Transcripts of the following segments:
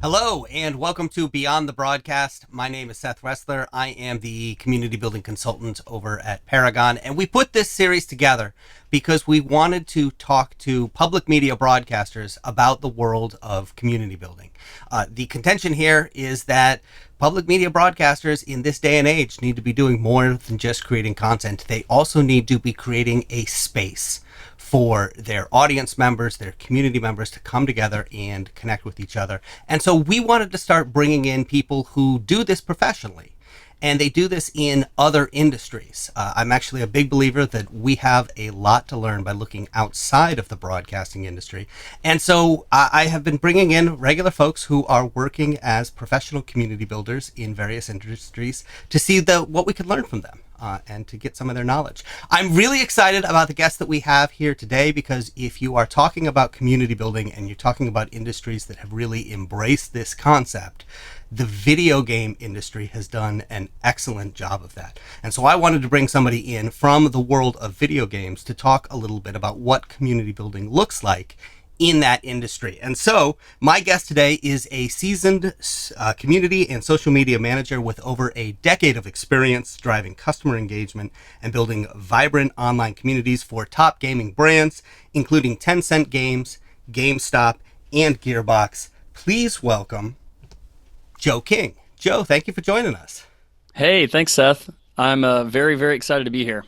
Hello and welcome to Beyond the Broadcast. My name is Seth Wrestler. I am the community building consultant over at Paragon, and we put this series together because we wanted to talk to public media broadcasters about the world of community building. The contention here is that public media broadcasters in this day and age need to be doing more than just creating content. They also need to be creating a space for their audience members, their community members to come together and connect with each other. And so we wanted to start bringing in people who do this professionally, and they do this in other industries. I'm actually a big believer that we have a lot to learn by looking outside of the broadcasting industry. And so I have been bringing in regular folks who are working as professional community builders in various industries to see what we can learn from them. And to get some of their knowledge. I'm really excited about the guests that we have here today, because if you are talking about community building and you're talking about industries that have really embraced this concept, the video game industry has done an excellent job of that. And so I wanted to bring somebody in from the world of video games to talk a little bit about what community building looks like in that industry. And so my guest today is a seasoned community and social media manager with over a decade of experience driving customer engagement and building vibrant online communities for top gaming brands, including Tencent Games, GameStop, and Gearbox. Please welcome Joe King. Joe, thank you for joining us. Hey, thanks, Seth. I'm very, very excited to be here.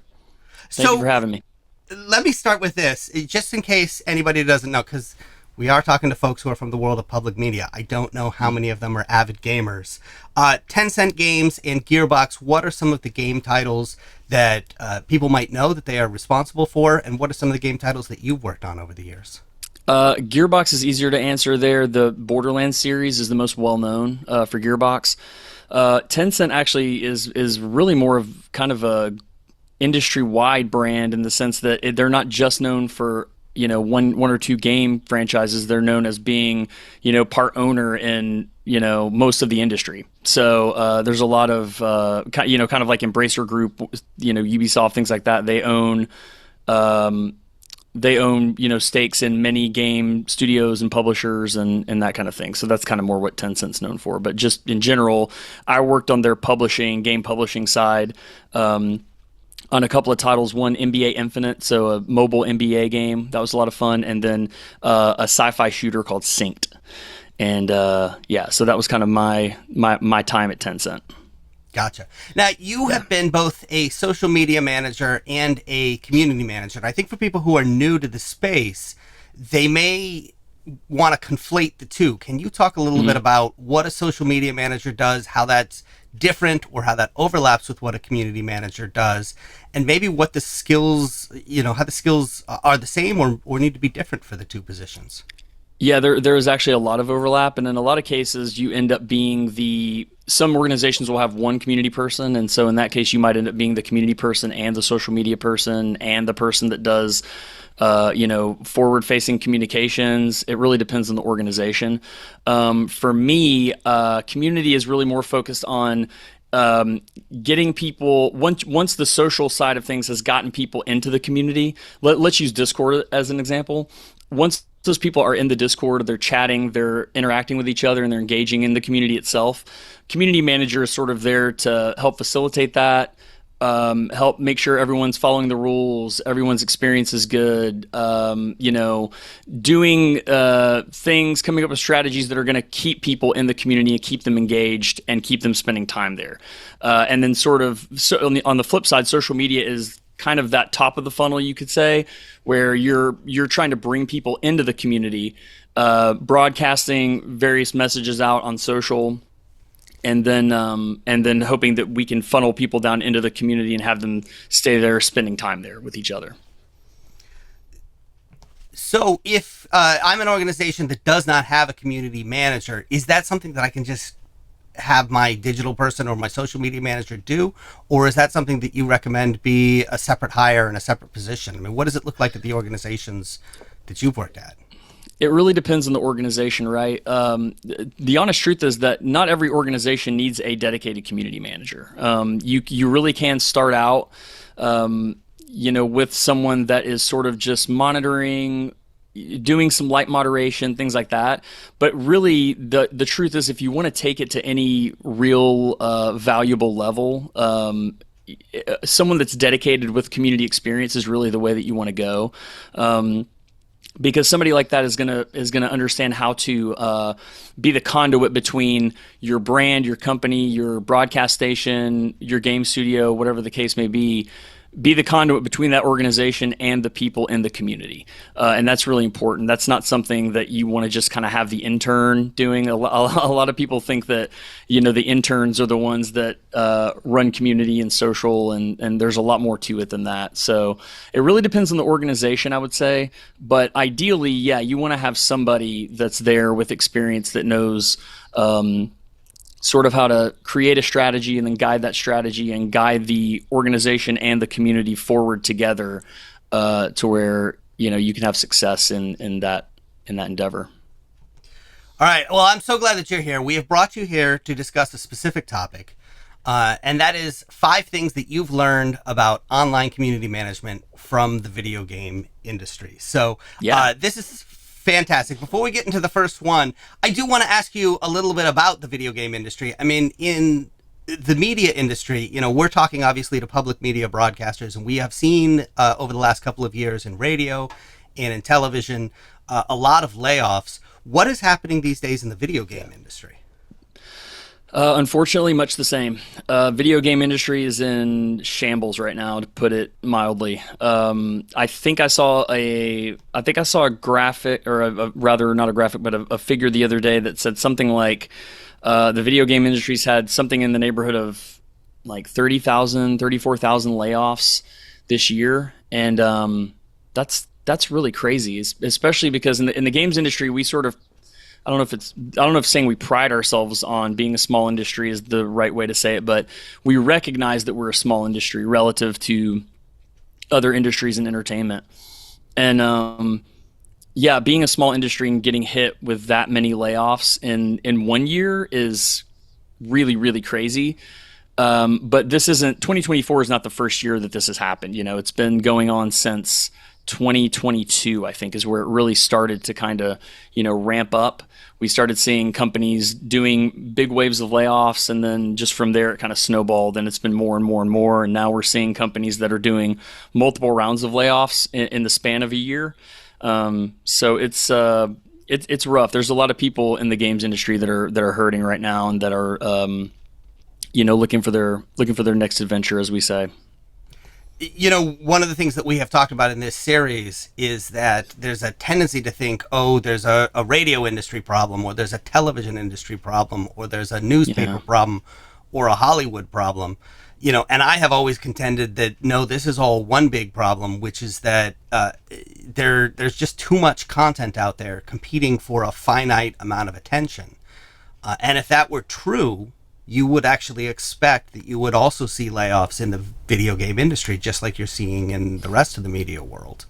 Thank you for having me. Let me start with this, just in case anybody doesn't know, because we are talking to folks who are from the world of public media. I don't know how many of them are avid gamers. Tencent Games and Gearbox, what are some of the game titles that people might know that they are responsible for, and what are some of the game titles that you've worked on over the years? Gearbox is easier to answer there. The Borderlands series is the most well-known for Gearbox. Tencent actually is really more of kind of a industry-wide brand, in the sense that they're not just known for one or two game franchises. They're known as being part owner in most of the industry. So there's a lot of kind of like Embracer Group, Ubisoft, things like that. They own stakes in many game studios and publishers and that kind of thing. So that's kind of more what Tencent's known for. But just in general, I worked on their game publishing side. On a couple of titles, one NBA Infinite, so a mobile NBA game. That was a lot of fun. And then a sci-fi shooter called Synced. And so that was kind of my time at Tencent. Gotcha. Now, you have been both a social media manager and a community manager. And I think for people who are new to the space, they may want to conflate the two. Can you talk a little bit about what a social media manager does, how that's different, or how that overlaps with what a community manager does, and maybe what the skills, how the skills are the same or need to be different for the two positions? Yeah, there is actually a lot of overlap, and in a lot of cases, you end up being some organizations will have one community person, and so in that case, you might end up being the community person and the social media person and the person that does forward-facing communications. It really depends on the organization. For me, community is really more focused on getting people, once the social side of things has gotten people into the community. Let's use Discord as an example. Once those people are in the Discord, they're chatting, they're interacting with each other, and they're engaging in the community itself. Community manager is sort of there to help facilitate that, help make sure everyone's following the rules, everyone's experience is good, doing things, coming up with strategies that are going to keep people in the community and keep them engaged and keep them spending time there. And then on the flip side, social media is kind of that top of the funnel, you could say, where you're trying to bring people into the community, broadcasting various messages out on social, and then hoping that we can funnel people down into the community and have them stay there, spending time there with each other. So if I'm an organization that does not have a community manager, is that something that I can just have my digital person or my social media manager do? Or is that something that you recommend be a separate hire and a separate position? I mean, what does it look like at the organizations that you've worked at? It really depends on the organization, right? The honest truth is that not every organization needs a dedicated community manager. You really can start out, with someone that is sort of just monitoring, doing some light moderation, things like that. But really, the truth is, if you want to take it to any real valuable level, someone that's dedicated with community experience is really the way that you want to go. Because somebody like that is gonna understand how to be the conduit between your brand, your company, your broadcast station, your game studio, whatever the case may be. Be the conduit between that organization and the people in the community, and that's really important. That's not something that you want to just kind of have the intern doing. A lot of people think that the interns are the ones that run community and social, and there's a lot more to it than that. So it really depends on the organization, I would say. But ideally, yeah, you want to have somebody that's there with experience that knows sort of how to create a strategy and then guide that strategy and guide the organization and the community forward together to where you can have success in that endeavor. All right. Well, I'm so glad that you're here. We have brought you here to discuss a specific topic, and that is 5 things that you've learned about online community management from the video game industry. So this is fantastic. Before we get into the first one, I do want to ask you a little bit about the video game industry. I mean, in the media industry, we're talking obviously to public media broadcasters, and we have seen over the last couple of years in radio and in television a lot of layoffs. What is happening these days in the video game industry? Unfortunately, much the same. Video game industry is in shambles right now, to put it mildly. I think I saw a graphic, or rather not a graphic, but a figure the other day that said something like the video game industry's had something in the neighborhood of like 30,000, 34,000 layoffs this year, and that's really crazy, especially because in the games industry we sort of I don't know if saying we pride ourselves on being a small industry is the right way to say it, but we recognize that we're a small industry relative to other industries in entertainment. And being a small industry and getting hit with that many layoffs in 1 year is really, really crazy. But 2024 is not the first year that this has happened. It's been going on since 2022, I think, is where it really started to kind of, ramp up. We started seeing companies doing big waves of layoffs, and then just from there it kind of snowballed, and it's been more and more and more. And now we're seeing companies that are doing multiple rounds of layoffs in the span of a year. So it's rough. There's a lot of people in the games industry that are hurting right now and that are looking for their next adventure, as we say. One of the things that we have talked about in this series is that there's a tendency to think, there's a radio industry problem, or there's a television industry problem, or there's a newspaper problem, or a Hollywood problem. And I have always contended that, no, this is all one big problem, which is that there's just too much content out there competing for a finite amount of attention. And if that were true, you would actually expect that you would also see layoffs in the video game industry, just like you're seeing in the rest of the media world.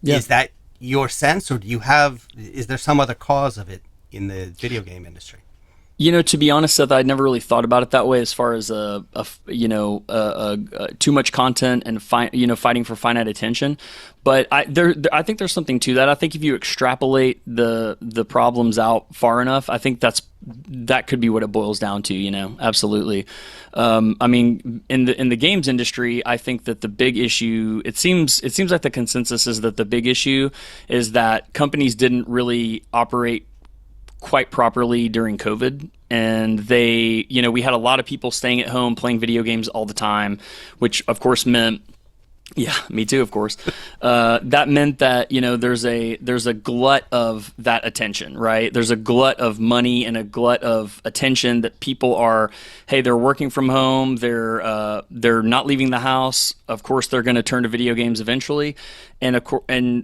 Is that your sense, or is there some other cause of it in the video game industry? To be honest, Seth, I'd never really thought about it that way, as far as too much content and fighting for finite attention. But I think there's something to that. I think if you extrapolate the problems out far enough, I think that could be what it boils down to. Absolutely. I mean, in the games industry, I think that the big issue, it seems like the consensus is that the big issue is that companies didn't really operate quite properly during COVID, and we had a lot of people staying at home playing video games all the time, which of course meant, yeah, me too, of course. That meant that there's a glut of that attention, right? There's a glut of money and a glut of attention that people are. Hey, they're working from home. They're not leaving the house. Of course, they're going to turn to video games eventually, and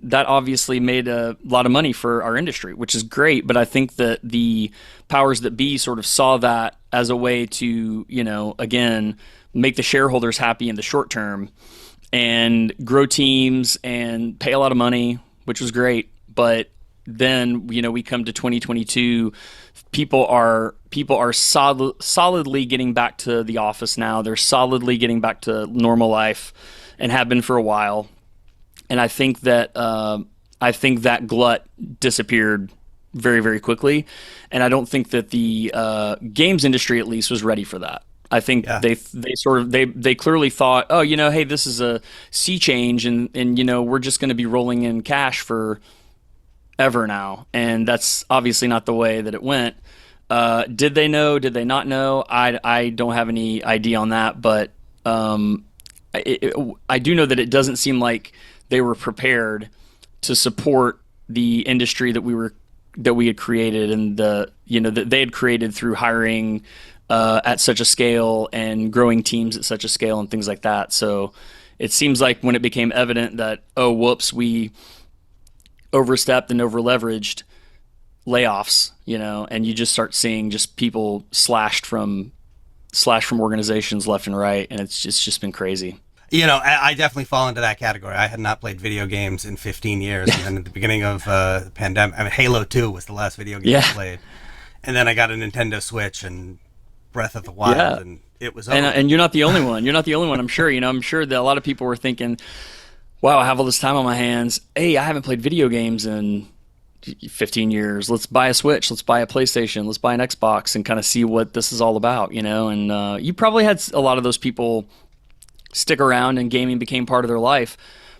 that obviously made a lot of money for our industry, which is great. But I think that the powers that be sort of saw that as a way to again make the shareholders happy in the short term, and grow teams and pay a lot of money, which was great. But then, we come to 2022, people are solidly getting back to the office now. They're solidly getting back to normal life and have been for a while. And I think that I think that glut disappeared very, very quickly, and I don't think that the games industry, at least, was ready for that. I think Yeah. they clearly thought, oh, hey, this is a sea change, and we're just going to be rolling in cash for ever now, and that's obviously not the way that it went. Did they know? Did they not know? I don't have any idea on that, but I do know that it doesn't seem like they were prepared to support the industry that we had created, and that they had created through hiring at such a scale and growing teams at such a scale and things like that. So it seems like when it became evident that, oh, whoops, we overstepped and over leveraged, layoffs, and you just start seeing just people slashed from organizations left and right, and it's just been crazy. I definitely fall into that category. I had not played video games in 15 years. And then at the beginning of the pandemic, I mean, Halo 2 was the last video game I played. And then I got a Nintendo Switch and Breath of the Wild, and it was over. And you're not the only one. You're not the only one, I'm sure. I'm sure that a lot of people were thinking, wow, I have all this time on my hands. Hey, I haven't played video games in 15 years. Let's buy a Switch. Let's buy a PlayStation. Let's buy an Xbox and kind of see what this is all about, And you probably had a lot of those people stick around and gaming became part of their life.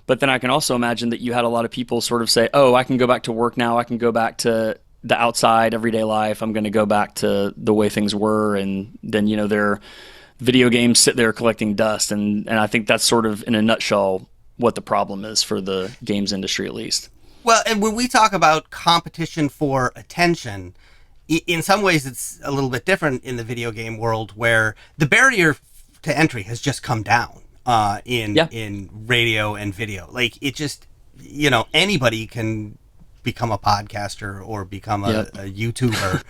But then I can also imagine that you had a lot of people sort of say, oh, I can go back to work now. I can go back to the outside everyday life. I'm going to go back to the way things were. And then, their video games sit there collecting dust. And I think that's sort of in a nutshell what the problem is for the games industry, at least. Well, and when we talk about competition for attention, in some ways it's a little bit different in the video game world, where the barrier to entry has just come down in radio and video. Like, it just, anybody can become a podcaster or become a YouTuber,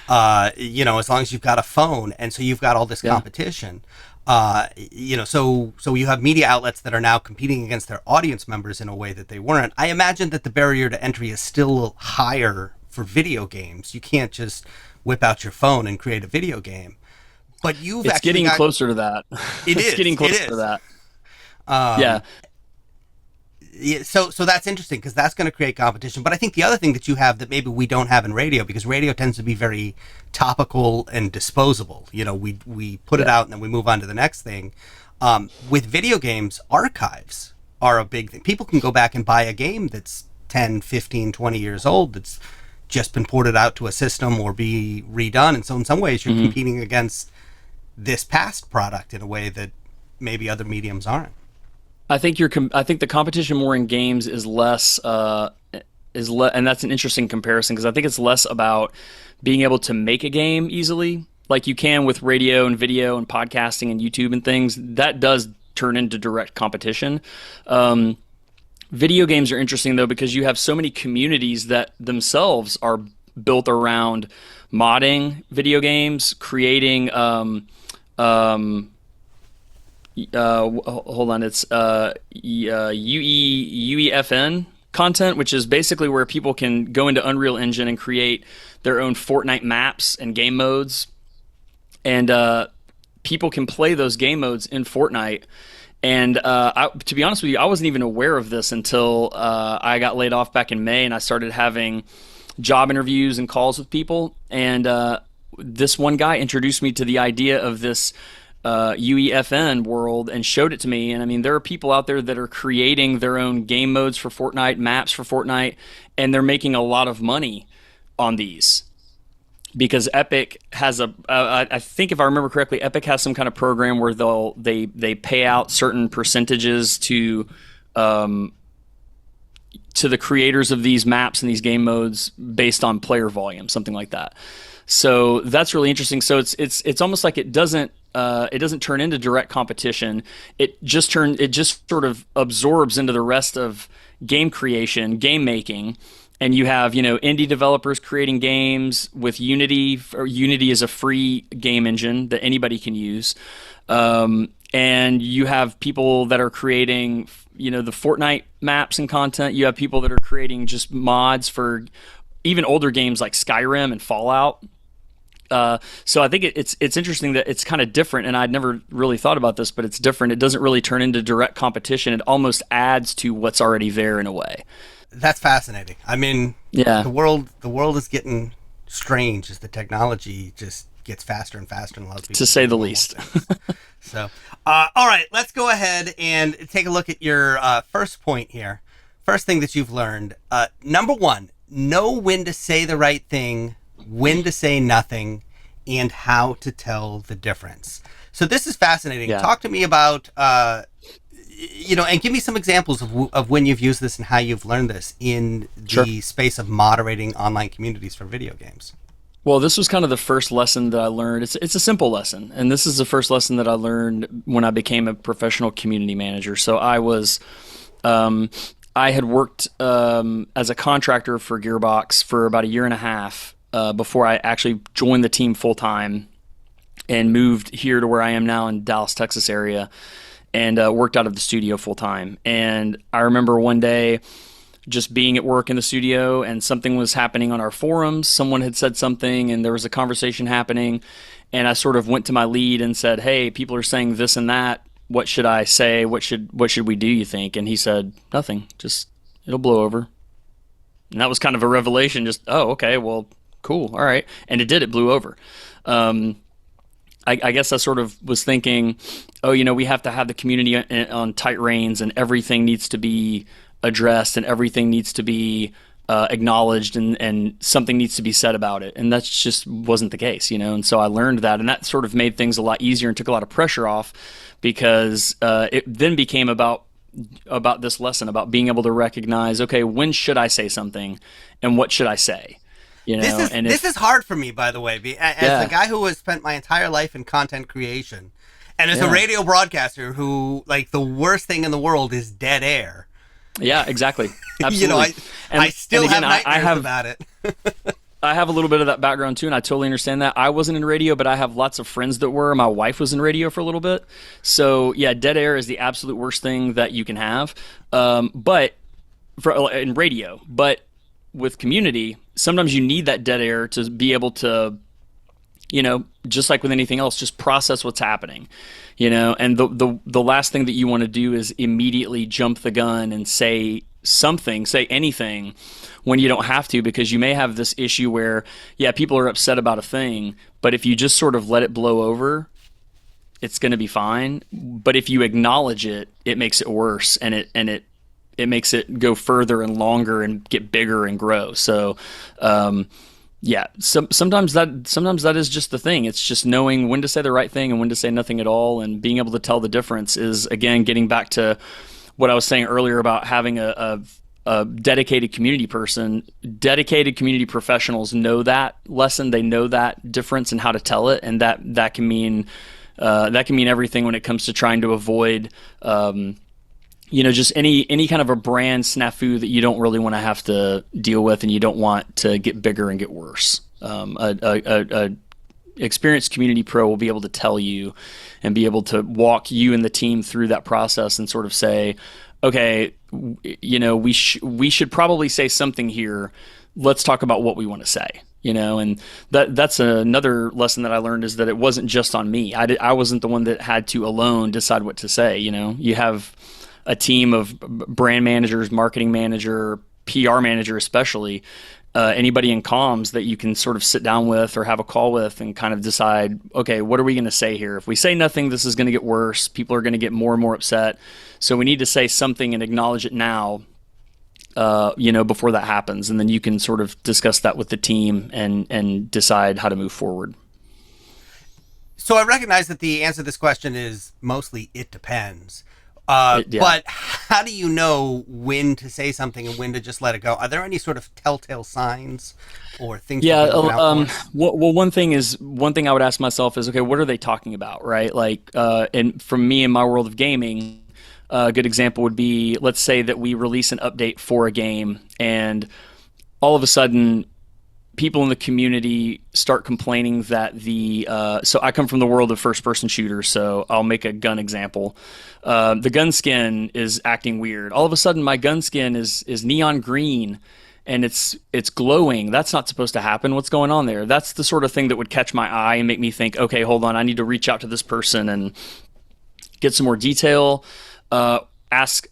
as long as you've got a phone. And so you've got all this competition. So you have media outlets that are now competing against their audience members in a way that they weren't. I imagine that the barrier to entry is still higher for video games. You can't just whip out your phone and create a video game. But it's getting closer to that. It's getting closer to that. Yeah. So that's interesting, because that's going to create competition. But I think the other thing that you have that maybe we don't have in radio, because radio tends to be very topical and disposable. We put it out and then we move on to the next thing. With video games, archives are a big thing. People can go back and buy a game that's 10, 15, 20 years old that's just been ported out to a system or be redone. And so in some ways you're competing against this past product in a way that maybe other mediums aren't. I think the competition more in games is less, and that's an interesting comparison, because I think it's less about being able to make a game easily, like you can with radio and video and podcasting and YouTube and things. That does turn into direct competition. Video games are interesting though, because you have so many communities that themselves are built around modding video games, creating. Hold on, it's UEFN content, which is basically where people can go into Unreal Engine and create their own Fortnite maps and game modes, and people can play those game modes in Fortnite. And to be honest with you, I wasn't even aware of this until I got laid off back in May, and I started having job interviews and calls with people. And this one guy introduced me to the idea of this UEFN world and showed it to me. And I mean, there are people out there that are creating their own game modes for Fortnite, maps for Fortnite, and they're making a lot of money on these. Because Epic has I think if I remember correctly, Epic has some kind of program where they pay out certain percentages to the creators of these maps and these game modes based on player volume, something like that. So that's really interesting. So it's almost like it doesn't turn into direct competition. It just sort of absorbs into the rest of game creation, game making. And you have, indie developers creating games with Unity. Unity is a free game engine that anybody can use. And you have people that are creating, the Fortnite maps and content. You have people that are creating just mods for even older games like Skyrim and Fallout. So I think it's interesting that it's kind of different, and I'd never really thought about this, but it's different. It doesn't really turn into direct competition. It almost adds to what's already there in a way. That's fascinating. I mean, Yeah, the world is getting strange as the technology just gets faster and faster, and allows people to to say do the normal least. things. So, all right, let's go ahead and take a look at your first point here. First thing that you've learned. Number one, know when to say the right thing, when to say nothing, and how to tell the difference. So this is fascinating. Yeah. Talk to me about, and give me some examples of when you've used this and how you've learned this in Sure. the space of moderating online communities for video games. Well, this was kind of the first lesson that I learned. It's a simple lesson, and this is the first lesson that I learned when I became a professional community manager. So um, I had worked as a contractor for Gearbox for about a year and a half before I actually joined the team full time and moved here to where I am now in Dallas, Texas area, and worked out of the studio full time. And I remember one day just being at work in the studio and something was happening on our forums. Someone had said something and there was a conversation happening. And I sort of went to my lead and said, "Hey, people are saying this and that. What should I say? What should we do, you think?" And he said, "Nothing. Just it'll blow over." And that was kind of a revelation. Just, oh, okay, well, cool. All right. And it did. It blew over. Um, I guess I sort of was thinking, oh, we have to have the community on tight reins and everything needs to be addressed and everything needs to be acknowledged and something needs to be said about it. And that just wasn't the case, And so I learned that, and that sort of made things a lot easier and took a lot of pressure off because it then became about this lesson about being able to recognize, okay, when should I say something and what should I say? This is hard for me, by the way, as Yeah. the guy who has spent my entire life in content creation, and as a Yeah. radio broadcaster who, like, the worst thing in the world is dead air. Yeah, exactly. Absolutely. I still and again, have nightmares I have about it. I have a little bit of that background too, and I totally understand that. I wasn't in radio, but I have lots of friends that were. My wife was in radio for a little bit. So yeah, dead air is the absolute worst thing that you can have. But in radio, but with community, sometimes you need that dead air to be able to, just like with anything else, just process what's happening, and the last thing that you want to do is immediately jump the gun and say anything when you don't have to, because you may have this issue where, yeah, people are upset about a thing, but if you just sort of let it blow over, it's going to be fine. But if you acknowledge it, it makes it worse, and it makes it go further and longer and get bigger and grow. So, yeah, sometimes that is just the thing. It's just knowing when to say the right thing and when to say nothing at all, and being able to tell the difference is, again, getting back to what I was saying earlier about having a dedicated community person. Dedicated community professionals know that lesson. They know that difference and how to tell it, and that can mean everything when it comes to trying to avoid just any kind of a brand snafu that you don't really want to have to deal with, and you don't want to get bigger and get worse. A experienced community pro will be able to tell you and be able to walk you and the team through that process and sort of say, okay, we should probably say something here. Let's talk about what we want to say. And that's another lesson that I learned, is that it wasn't just on me. I wasn't the one that had to alone decide what to say. You have a team of brand managers, marketing manager, PR manager, especially anybody in comms that you can sort of sit down with or have a call with and kind of decide, okay, what are we going to say here? If we say nothing, this is going to get worse. People are going to get more and more upset. So we need to say something and acknowledge it now, before that happens. And then you can sort of discuss that with the team and decide how to move forward. So I recognize that the answer to this question is mostly it depends. Yeah. But how do you know when to say something and when to just let it go? Are there any sort of telltale signs or things? Yeah. to look out for? Well, one thing I would ask myself is, okay, what are they talking about, right? Like, and for me in my world of gaming, a good example would be, let's say that we release an update for a game, and all of a sudden, people in the community start complaining that so I come from the world of first-person shooters, so I'll make a gun example. The gun skin is acting weird. All of a sudden, my gun skin is neon green, and it's glowing. That's not supposed to happen. What's going on there? That's the sort of thing that would catch my eye and make me think, okay, hold on, I need to reach out to this person and get some more detail. ask,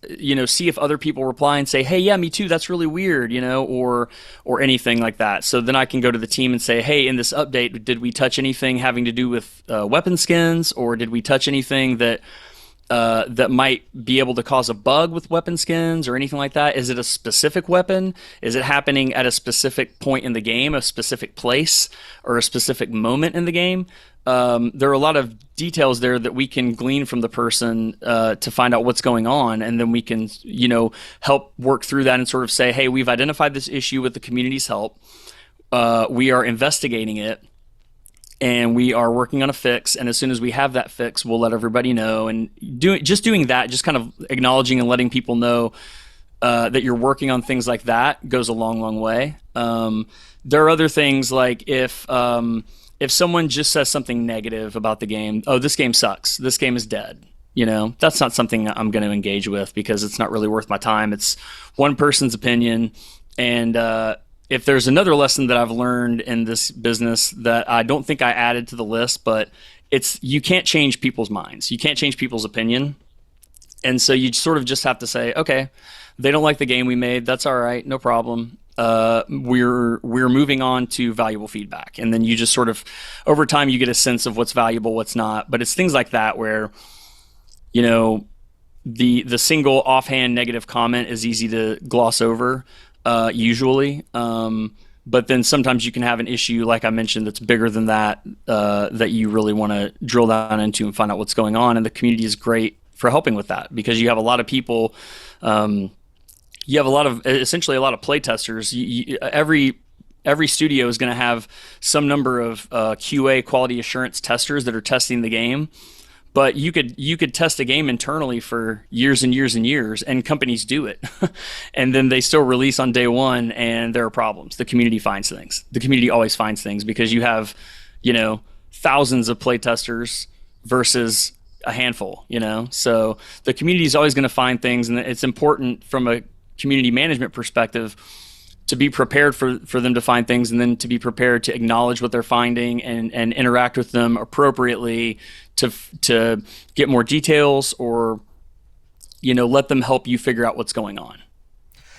see if other people reply and say, hey, yeah, me too, that's really weird, or anything like that. So then I can go to the team and say, hey, in this update, did we touch anything having to do with weapon skins, or did we touch anything that might be able to cause a bug with weapon skins or anything like that? Is it a specific weapon? Is it happening at a specific point in the game, a specific place, or a specific moment in the game? There are a lot of details there that we can glean from the person to find out what's going on, and then we can, help work through that and sort of say, hey, we've identified this issue with the community's help. We are investigating it, and we are working on a fix. And as soon as we have that fix, we'll let everybody know. And doing that, just kind of acknowledging and letting people know that you're working on things like that goes a long, long way. There are other things like if someone just says something negative about the game, oh, this game sucks, this game is dead, that's not something I'm going to engage with, because it's not really worth my time. It's one person's opinion. And if there's another lesson that I've learned in this business that I don't think I added to the list, but you can't change people's minds. You can't change people's opinion. And so you sort of just have to say, okay, they don't like the game we made. That's all right. No problem. We're moving on to valuable feedback. And then you just sort of, over time, you get a sense of what's valuable, what's not. But it's things like that where, the single offhand negative comment is easy to gloss over, usually. But then sometimes you can have an issue, like I mentioned, that's bigger than that, that you really want to drill down into and find out what's going on. And the community is great for helping with that, because you have a lot of people, you have essentially a lot of play testers. Every studio is going to have some number of QA, quality assurance testers that are testing the game. But you could test a game internally for years and years and years, and companies do it, and then they still release on day one, and there are problems. The community finds things. The community always finds things, because you have, thousands of play testers versus a handful. So the community is always going to find things, and it's important from a community management perspective to be prepared for them to find things, and then to be prepared to acknowledge what they're finding and interact with them appropriately to get more details, or let them help you figure out what's going on.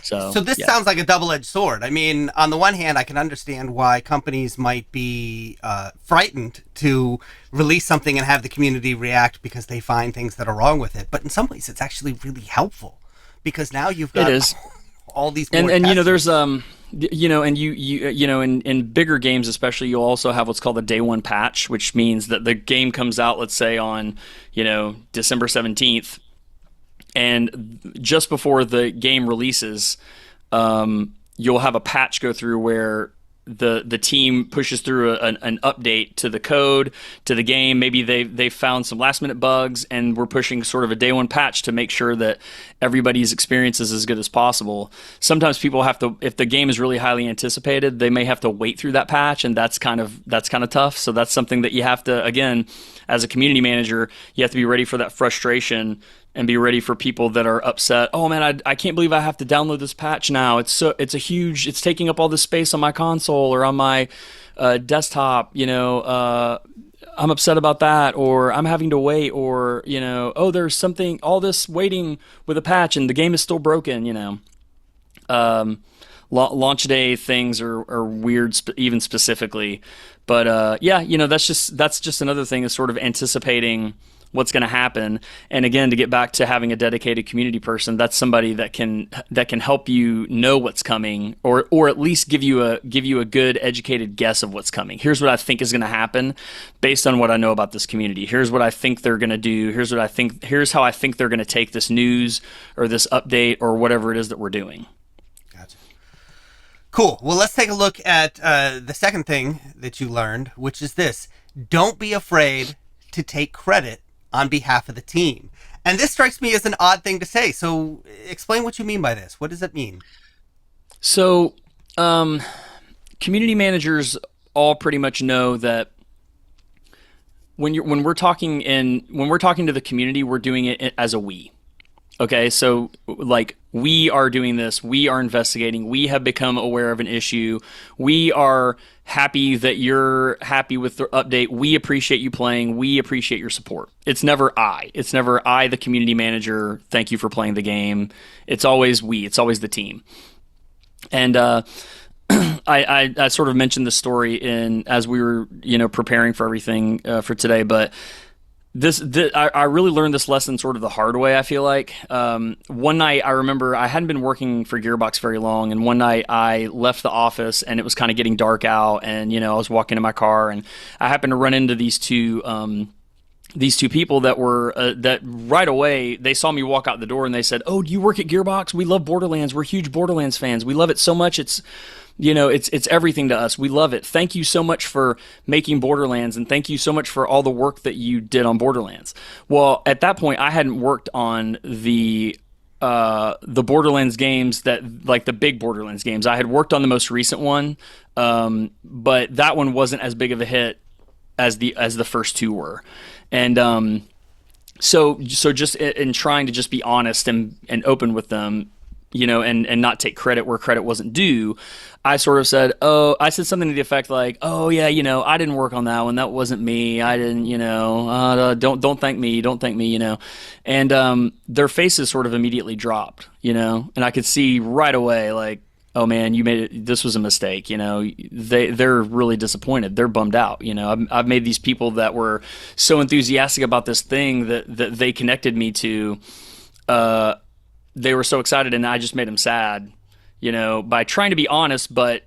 So this sounds like a double-edged sword. I mean, on the one hand, I can understand why companies might be frightened to release something and have the community react because they find things that are wrong with it. But in some ways, it's actually really helpful, because now you've got all these more and there's and in bigger games especially, you'll also have what's called a day one patch, which means that the game comes out, let's say on December 17th, and just before the game releases, you'll have a patch go through where the team pushes through an update to the code, to the game. Maybe they found some last minute bugs, and we're pushing sort of a day one patch to make sure that everybody's experience is as good as possible. Sometimes people have to, if the game is really highly anticipated, they may have to wait through that patch, and that's kind of tough. So that's something that you have to, again, as a community manager, you have to be ready for that frustration and be ready for people that are upset. Oh man, I can't believe I have to download this patch now. It's it's taking up all this space on my console or on my desktop. I'm upset about that, or I'm having to wait, or oh, there's something, all this waiting with a patch and the game is still broken. Launch day things are weird, even specifically, but that's just another thing, is sort of anticipating what's going to happen. And again, to get back to having a dedicated community person, that's somebody that can help you know what's coming, or at least give you a good educated guess of what's coming. Here's what I think is going to happen based on what I know about this community. Here's what I think they're going to do. Here's how I think they're going to take this news or this update or whatever it is that we're doing. Gotcha. Cool. Well, let's take a look at the second thing that you learned, which is this: don't be afraid to take credit on behalf of the team. And this strikes me as an odd thing to say. So explain what you mean by this. What does it mean? So community managers all pretty much know that when we're talking to the community, we're doing it as a we. Okay, so like we are doing this, we are investigating, we have become aware of an issue, we are happy that you're happy with the update, we appreciate you playing, we appreciate your support. It's never I. It's never I, the community manager, thank you for playing the game. It's always we, it's always the team. And I sort of mentioned the story in as we were preparing for everything for today, but I really learned this lesson sort of the hard way. I feel like one night I remember I hadn't been working for Gearbox very long, and one night I left the office and it was kind of getting dark out, and I was walking in my car and I happened to run into these two people that were that right away they saw me walk out the door and they said, "Oh, do you work at Gearbox? We love Borderlands. We're huge Borderlands fans. We love it so much. It's everything to us. We love it. Thank you so much for making Borderlands, and thank you so much for all the work that you did on Borderlands." Well, at that point, I hadn't worked on the Borderlands games that like the big Borderlands games. I had worked on the most recent one, but that one wasn't as big of a hit as the first two were, and so just in trying to just be honest and open with them, and not take credit where credit wasn't due, I sort of said, I said something to the effect like, "Oh yeah, I didn't work on that one. That wasn't me. I didn't, don't thank me. Don't thank me, And their faces sort of immediately dropped, and I could see right away like, oh man, you made it. This was a mistake. They're really disappointed. They're bummed out. I've made these people that were so enthusiastic about this thing that they connected me to. They were so excited, and I just made them sad. By trying to be honest, but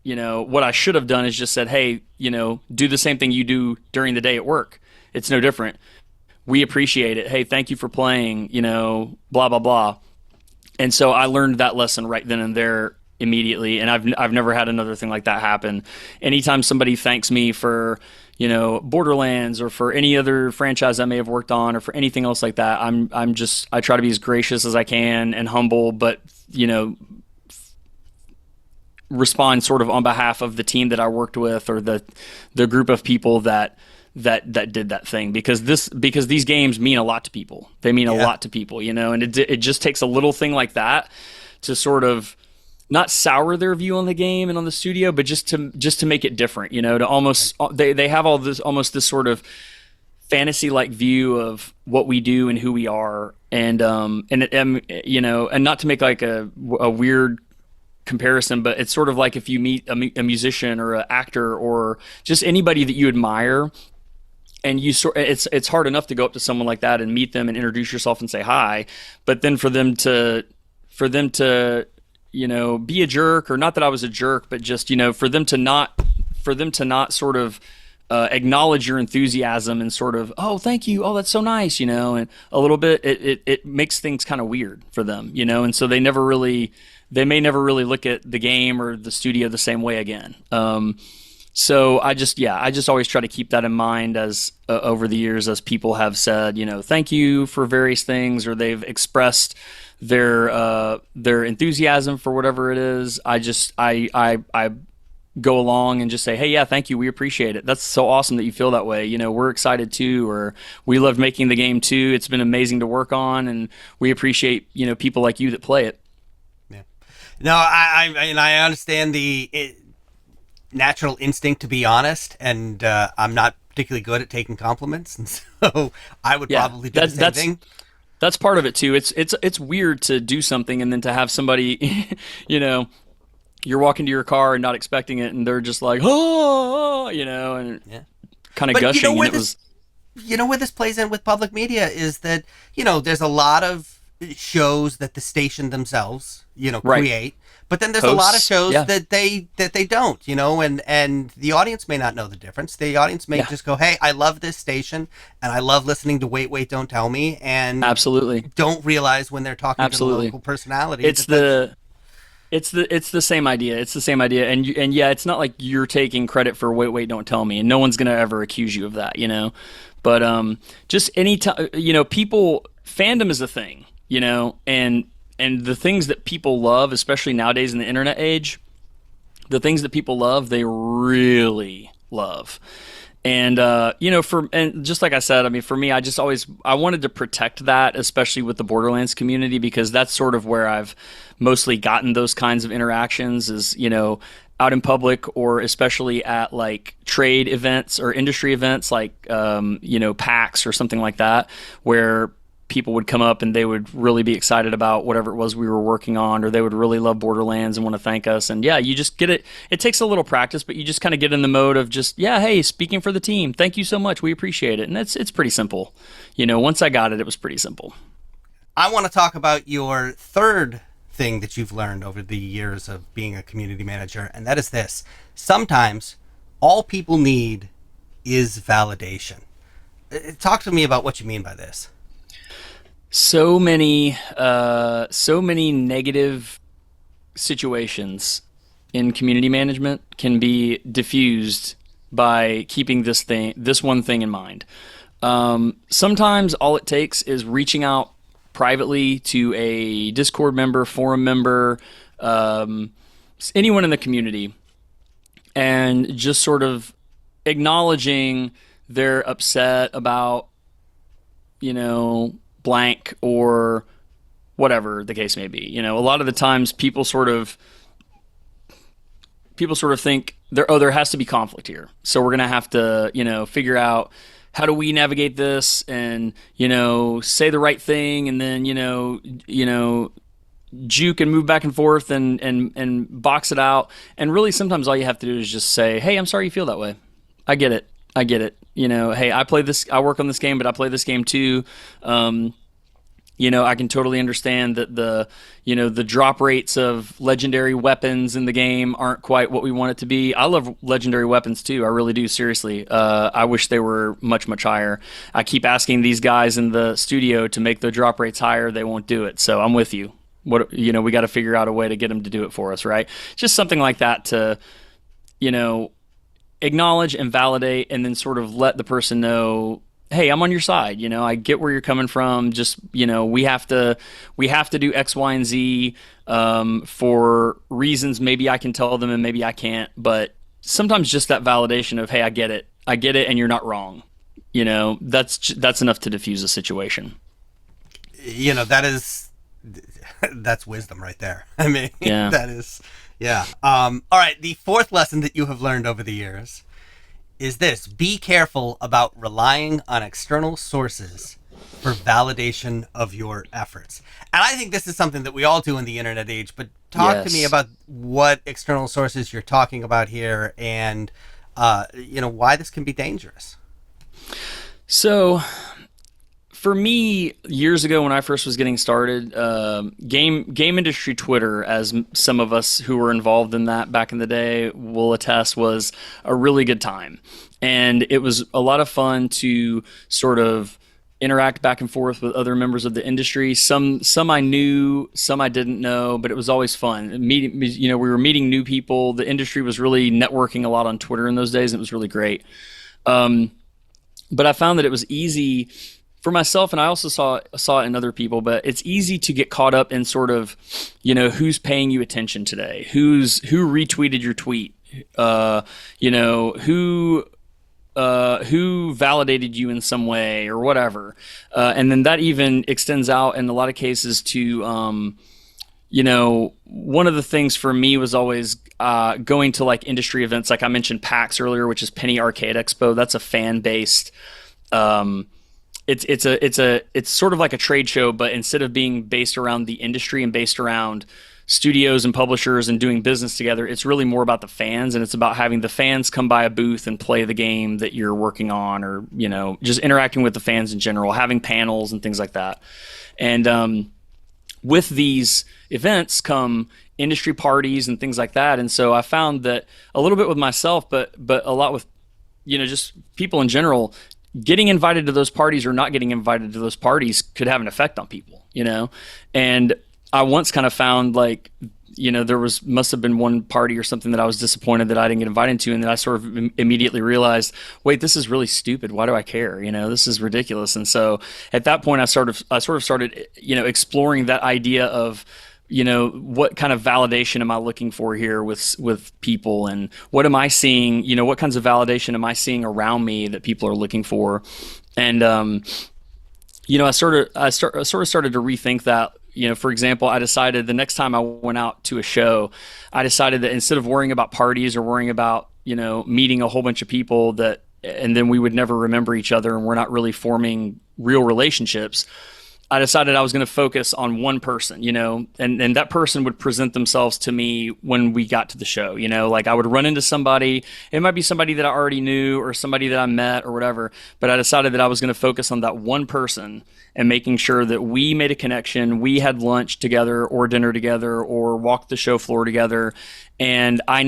what I should have done is just said, hey, do the same thing you do during the day at work. It's no different. We appreciate it. Hey, thank you for playing. Blah blah blah. And so I learned that lesson right then and there immediately, and I've never had another thing like that happen. Anytime somebody thanks me for Borderlands or for any other franchise I may have worked on or for anything else like that, I try to be as gracious as I can and humble, but respond sort of on behalf of the team that I worked with or the group of people that did that thing, because these games mean a lot to people. They mean a lot to people, and it just takes a little thing like that to sort of not sour their view on the game and on the studio, but just to make it different, to almost they have all this almost this sort of fantasy like view of what we do and who we are, and not to make like a weird comparison, but it's sort of like if you meet a musician or an actor or just anybody that you admire, and it's hard enough to go up to someone like that and meet them and introduce yourself and say hi, but then for them to be a jerk, or not that I was a jerk, but just for them to not sort of acknowledge your enthusiasm and sort of, oh, thank you, oh, that's so nice, and a little bit it makes things kind of weird for them, and so they may never really look at the game or the studio the same way again. So I just always try to keep that in mind as over the years, as people have said, thank you for various things, or they've expressed their enthusiasm for whatever it is. I go along and just say, hey, yeah, thank you, we appreciate it. That's so awesome that you feel that way. We're excited too, or we loved making the game too. It's been amazing to work on, and we appreciate people like you that play it. Yeah. No, I understand the natural instinct to be honest, and I'm not particularly good at taking compliments, and so I would probably do the same thing. That's part of it too. It's weird to do something and then to have somebody, you're walking to your car and not expecting it, and they're just like, oh, and kind of gushing. Where this plays in with public media is that there's a lot of shows that the station themselves create, but then there's a lot of shows that they don't, and the audience may not know the difference. The audience may just go, hey, I love this station and I love listening to Wait Wait Don't Tell Me, and absolutely don't realize when they're talking to the local personality. It's the same idea. It's the same idea, and yeah, it's not like you're taking credit for Wait Wait Don't Tell Me, and no one's gonna ever accuse you of that, But just any time, people, fandom is a thing, and the things that people love, especially nowadays in the internet age, the things that people love, they really love. And and just like I said, I mean, for me, I wanted to protect that, especially with the Borderlands community, because that's sort of where I've mostly gotten those kinds of interactions. Is out in public, or especially at like trade events or industry events, like PAX or something like that, where people would come up and they would really be excited about whatever it was we were working on, or they would really love Borderlands and want to thank us. And yeah, you just get it. It takes a little practice, but you just kind of get in the mode of just, yeah, hey, speaking for the team, thank you so much, we appreciate it. And it's pretty simple. Once I got it, it was pretty simple. I want to talk about your third thing that you've learned over the years of being a community manager, and that is this: sometimes all people need is validation. Talk to me about what you mean by this. So many negative situations in community management can be diffused by keeping this one thing in mind. Sometimes all it takes is reaching out privately to a Discord member, forum member, anyone in the community, and just sort of acknowledging they're upset about, blank, or whatever the case may be. A lot of the times people sort of think there has to be conflict here. So we're going to have to, figure out how do we navigate this and, say the right thing, and then, juke and move back and forth and box it out. And really sometimes all you have to do is just say, hey, I'm sorry you feel that way. I get it. Hey, I work on this game, but I play this game too. I can totally understand that the drop rates of legendary weapons in the game aren't quite what we want it to be. I love legendary weapons too. I really do. Seriously. I wish they were much, much higher. I keep asking these guys in the studio to make the drop rates higher. They won't do it. So I'm with you. We got to figure out a way to get them to do it for us, right? Just something like that to, acknowledge and validate, and then sort of let the person know, hey, I'm on your side. I get where you're coming from. Just, we have to do X, Y, and Z for reasons maybe I can tell them and maybe I can't. But sometimes just that validation of, hey, I get it, and you're not wrong. That's enough to diffuse a situation. That's wisdom right there. I mean, Yeah. that is, yeah. All right. The fourth lesson that you have learned over the years is this: be careful about relying on external sources for validation of your efforts. And I think this is something that we all do in the internet age, but talk to me Yes. about what external sources you're talking about here, and, why this can be dangerous. So for me, years ago when I first was getting started, game industry Twitter, as some of us who were involved in that back in the day will attest, was a really good time, and it was a lot of fun to sort of interact back and forth with other members of the industry. Some I knew, some I didn't know, but it was always fun. We were meeting new people. The industry was really networking a lot on Twitter in those days, and it was really great. But I found that it was easy for myself, and I also saw it in other people, but it's easy to get caught up in sort of, who's paying you attention today, who retweeted your tweet, who validated you in some way or whatever. And then that even extends out in a lot of cases to, one of the things for me was always going to like industry events. Like I mentioned PAX earlier, which is Penny Arcade Expo. That's a fan-based, it's sort of like a trade show, but instead of being based around the industry and based around studios and publishers and doing business together, it's really more about the fans, and it's about having the fans come by a booth and play the game that you're working on, or just interacting with the fans in general, having panels and things like that. And with these events come industry parties and things like that. And so I found that a little bit with myself, but a lot with just people in general, getting invited to those parties or not getting invited to those parties could have an effect on people, And I once kind of found there must have been one party or something that I was disappointed that I didn't get invited to, and then I sort of immediately realized, wait, this is really stupid. Why do I care? This is ridiculous. And so at that point, I sort of started, exploring that idea of what kind of validation am I looking for here with people, and what am I seeing? What kinds of validation am I seeing around me that people are looking for? And I sort of started to rethink that. For example, I decided the next time I went out to a show, I decided that instead of worrying about parties or worrying about meeting a whole bunch of people and then we would never remember each other and we're not really forming real relationships, I decided I was going to focus on one person, and that person would present themselves to me when we got to the show. Like I would run into somebody. It might be somebody that I already knew or somebody that I met or whatever, but I decided that I was going to focus on that one person and making sure that we made a connection. We had lunch together or dinner together or walked the show floor together. And I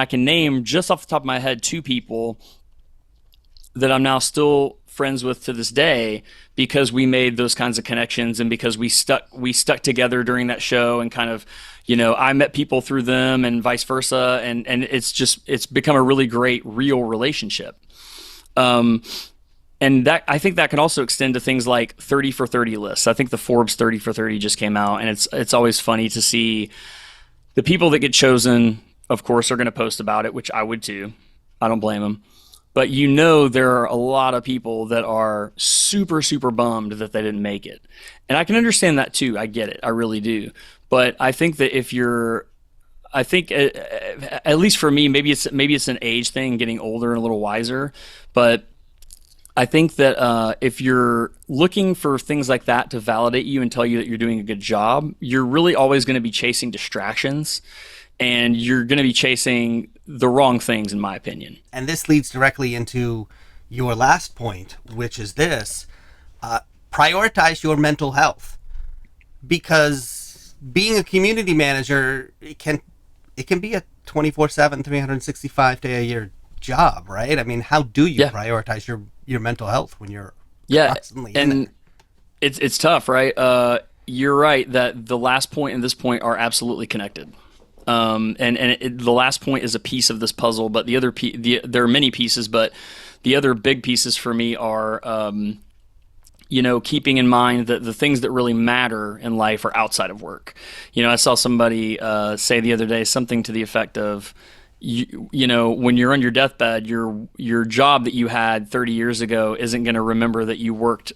can name just off the top of my head 2 people that I'm now still friends with to this day because we made those kinds of connections and because we stuck together during that show and kind of, I met people through them and vice versa. And it's become a really great real relationship. And that, I think that can also extend to things like 30 for 30 lists. I think the Forbes 30 for 30 just came out, and it's always funny to see the people that get chosen, of course, are going to post about it, which I would too. I don't blame them. But there are a lot of people that are super, super bummed that they didn't make it. And I can understand that too. I get it. I really do. But I think that at least for me, maybe it's an age thing, getting older and a little wiser. But I think that if you're looking for things like that to validate you and tell you that you're doing a good job, you're really always going to be chasing distractions. And you're going to be chasing the wrong things, in my opinion. And this leads directly into your last point, which is this: prioritize your mental health, because being a community manager, it can be a 24/7, 365-day a year job, right? I mean, how do you prioritize your mental health when you're constantly in it? It's tough, right? You're right that the last point and this point are absolutely connected. The last point is a piece of this puzzle, but there are many pieces, but the other big pieces for me are, keeping in mind that the things that really matter in life are outside of work. I saw somebody say the other day something to the effect of, when you're on your deathbed, your job that you had 30 years ago isn't going to remember that you worked,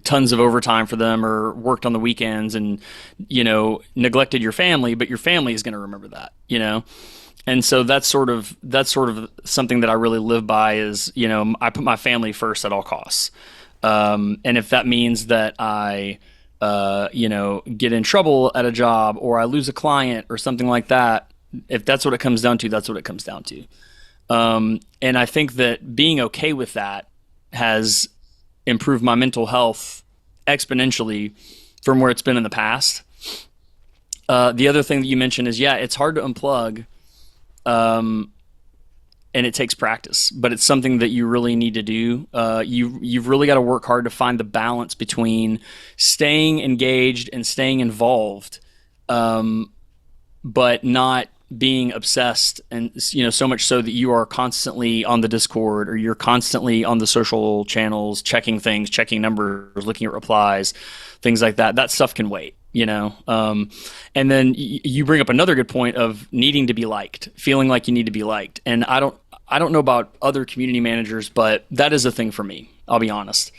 tons of overtime for them or worked on the weekends and, neglected your family, but your family is going to remember that, And so that's sort of something that I really live by is, I put my family first at all costs. And if that means that I, get in trouble at a job or I lose a client or something like that, if that's what it comes down to, that's what it comes down to. And I think that being okay with that has improved my mental health exponentially from where it's been in the past. The other thing that you mentioned is, it's hard to unplug, and it takes practice, but it's something that you really need to do. You've really got to work hard to find the balance between staying engaged and staying involved, but not being obsessed and so much so that you are constantly on the Discord or you're constantly on the social channels checking things, checking numbers, looking at replies, things like that. That stuff can wait, and then you bring up another good point of needing to be liked, feeling like you need to be liked. And I don't know about other community managers, but that is a thing for me. I'll be honest.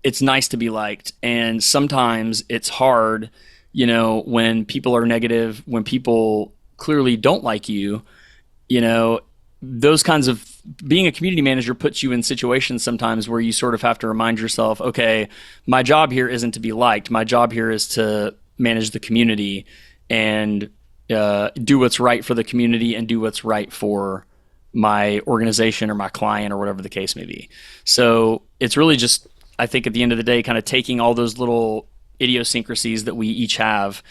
It's nice to be liked, and sometimes it's hard when people are negative, when people clearly don't like you, those kinds of being a community manager puts you in situations sometimes where you sort of have to remind yourself, okay, my job here isn't to be liked. My job here is to manage the community and do what's right for the community and do what's right for my organization or my client or whatever the case may be. So it's really just, I think at the end of the day, kind of taking all those little idiosyncrasies that we each have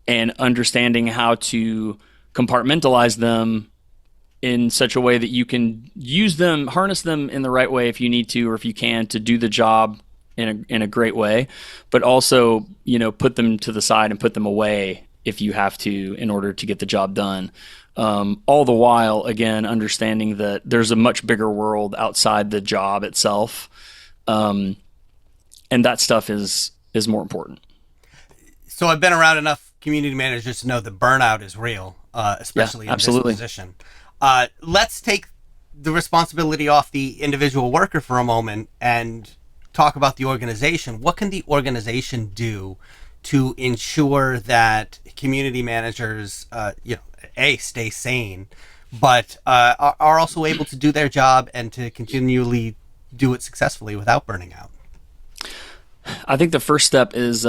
and understanding how to compartmentalize them in such a way that you can use them, harness them in the right way if you need to, or if you can, to do the job in a great way, but also, put them to the side and put them away if you have to in order to get the job done. All the while, again, understanding that there's a much bigger world outside the job itself. And that stuff is is more important. So I've been around enough community managers to know that burnout is real, especially in this position. Let's take the responsibility off the individual worker for a moment and talk about the organization. What can the organization do to ensure that community managers, stay sane, but are also able to do their job and to continually do it successfully without burning out? I think the first step is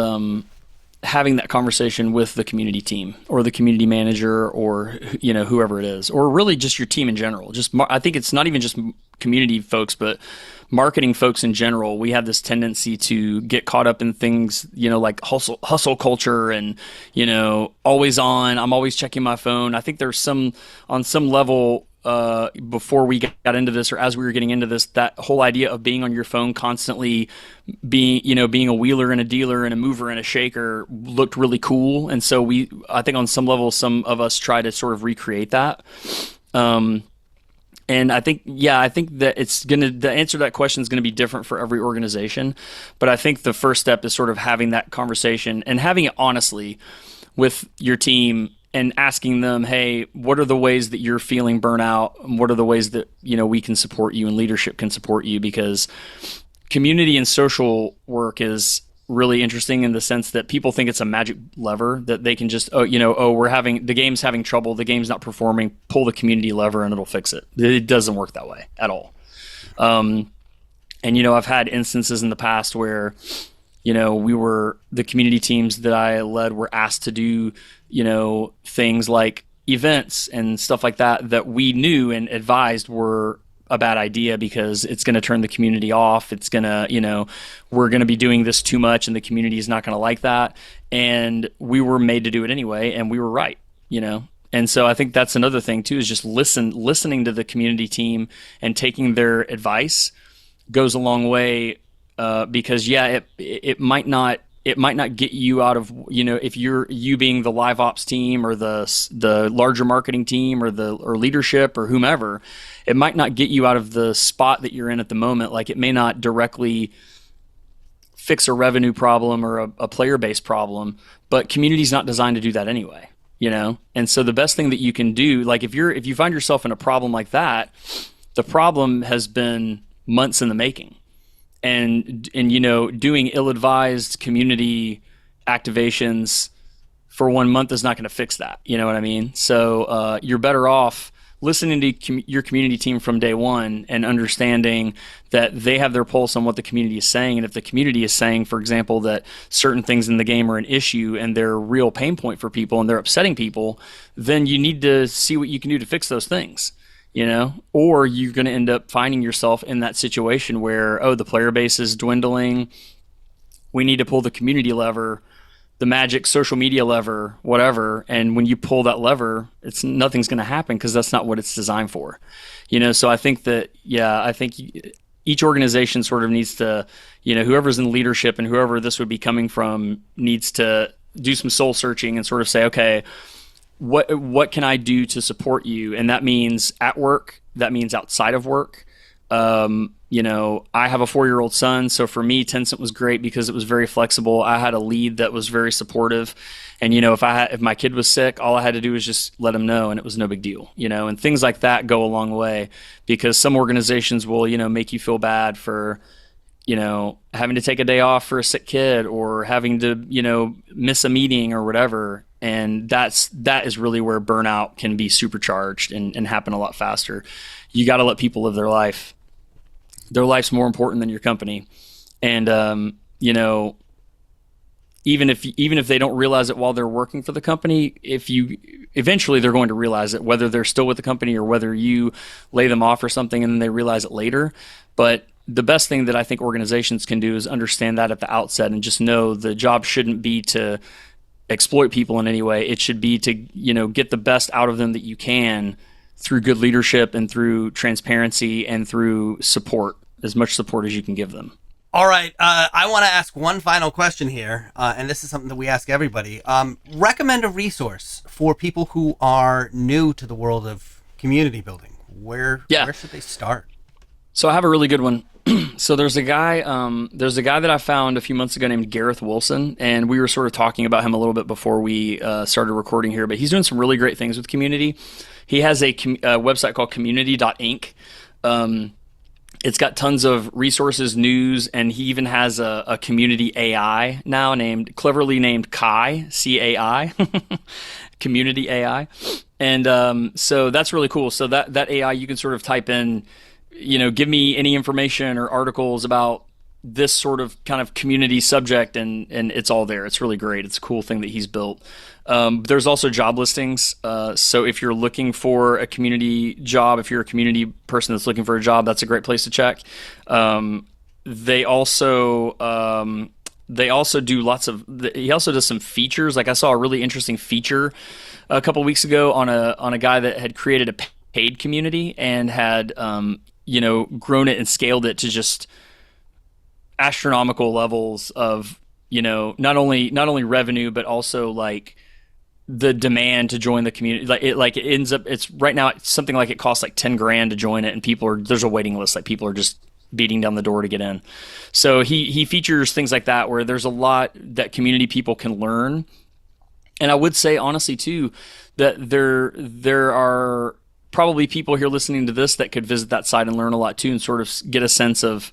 having that conversation with the community team or the community manager or whoever it is, or really just your team in general. I think it's not even just community folks, but marketing folks in general. We have this tendency to get caught up in things, like hustle culture and, always on. I'm always checking my phone. I think there's on some level, before we got into this, or as we were getting into this, that whole idea of being on your phone constantly, being a wheeler and a dealer and a mover and a shaker looked really cool. And so I think on some level, some of us try to sort of recreate that. And I think that the answer to that question is going to be different for every organization. But I think the first step is sort of having that conversation and having it honestly with your team and asking them, hey, what are the ways that you're feeling burnout? And what are the ways that, we can support you and leadership can support you? Because community and social work is really interesting in the sense that people think it's a magic lever that they can just, the game's having trouble, the game's not performing, pull the community lever and it'll fix it. It doesn't work that way at all. And I've had instances in the past where, the community teams that I led were asked to do, things like events and stuff like that we knew and advised were a bad idea because it's going to turn the community off. It's going to, we're going to be doing this too much and the community is not going to like that. And we were made to do it anyway. And we were right, And so I think that's another thing too, is just listening to the community team and taking their advice goes a long way. Because it might not get you out of, if you being the live ops team or the larger marketing team or leadership or whomever, it might not get you out of the spot that you're in at the moment. Like it may not directly fix a revenue problem or a player base problem, but community's not designed to do that anyway, And so the best thing that you can do, like if you find yourself in a problem like that, the problem has been months in the making. And doing ill-advised community activations for 1 month is not going to fix that. You know what I mean? So you're better off listening to your community team from day one and understanding that they have their pulse on what the community is saying. And if the community is saying, for example, that certain things in the game are an issue and they're a real pain point for people and they're upsetting people, then you need to see what you can do to fix those things. Or you're going to end up finding yourself in that situation where, the player base is dwindling. We need to pull the community lever, the magic social media lever, whatever. And when you pull that lever, nothing's going to happen because that's not what it's designed for. So I think that, each organization sort of needs to, whoever's in leadership and whoever this would be coming from needs to do some soul searching and sort of say, okay, what can I do to support you? And that means at work, that means outside of work. I have a 4-year-old son. So for me, Tencent was great because it was very flexible. I had a lead that was very supportive. And, if my kid was sick, all I had to do was just let him know and it was no big deal, and things like that go a long way because some organizations will, make you feel bad for, having to take a day off for a sick kid or having to, miss a meeting or whatever. And that is really where burnout can be supercharged and happen a lot faster. You got to let people live their life. Their life's more important than your company. And, even if they don't realize it while they're working for the company, eventually they're going to realize it, whether they're still with the company or whether you lay them off or something and then they realize it later. But the best thing that I think organizations can do is understand that at the outset and just know the job shouldn't be to exploit people in any way. It should be to, get the best out of them that you can through good leadership and through transparency and through support, as much support as you can give them. All right. I want to ask one final question here, and this is something that we ask everybody. Recommend a resource for people who are new to the world of community building. Where should they start? So I have a really good one. So there's a guy that I found a few months ago named Gareth Wilson, and we were sort of talking about him a little bit before we started recording here. But he's doing some really great things with community. He has a website called Community.inc. It's got tons of resources, news, and he even has a community AI now cleverly named Kai, CAI, Community AI. And so that's really cool. So that AI, you can sort of type in, give me any information or articles about this sort of kind of community subject, and it's all there. It's really great. It's a cool thing that he's built. There's also job listings. So if you're looking for a community job, if you're a community person that's looking for a job, that's a great place to check. They also do he also does some features. Like I saw a really interesting feature a couple weeks ago on a guy that had created a paid community and had grown it and scaled it to just astronomical levels of not only revenue, but also like the demand to join the community. It ends up, it's right now it's something like it costs like 10 grand to join it, and there's a waiting list. Like people are just beating down the door to get in. So he features things like that where there's a lot that community people can learn. And I would say honestly too that there are probably people here listening to this that could visit that site and learn a lot too, and sort of get a sense of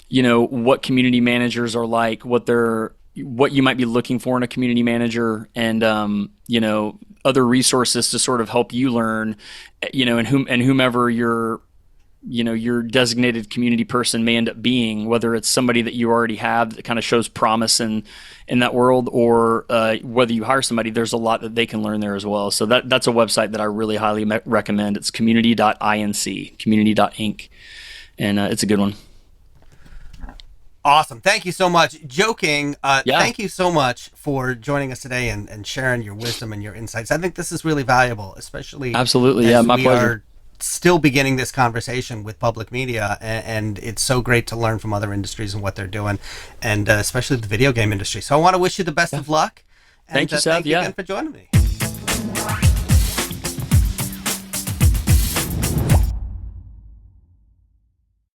what community managers are like, what you might be looking for in a community manager, and other resources to sort of help you learn, and whomever your designated community person may end up being, whether it's somebody that you already have that kind of shows promise in that world, or whether you hire somebody. There's a lot that they can learn there as well. So that's a website that I really highly recommend. It's community.inc, community.inc, and it's a good one. Awesome. Thank you so much. Joking. Yeah. Thank you so much for joining us today and sharing your wisdom and your insights. I think this is really valuable, especially Absolutely. as Yeah, my we pleasure. are still beginning this conversation with public media, and it's so great to learn from other industries and what they're doing, and especially the video game industry. So I want to wish you the best of luck. And, Thank you, Seth. Thank you Yeah. again for joining me.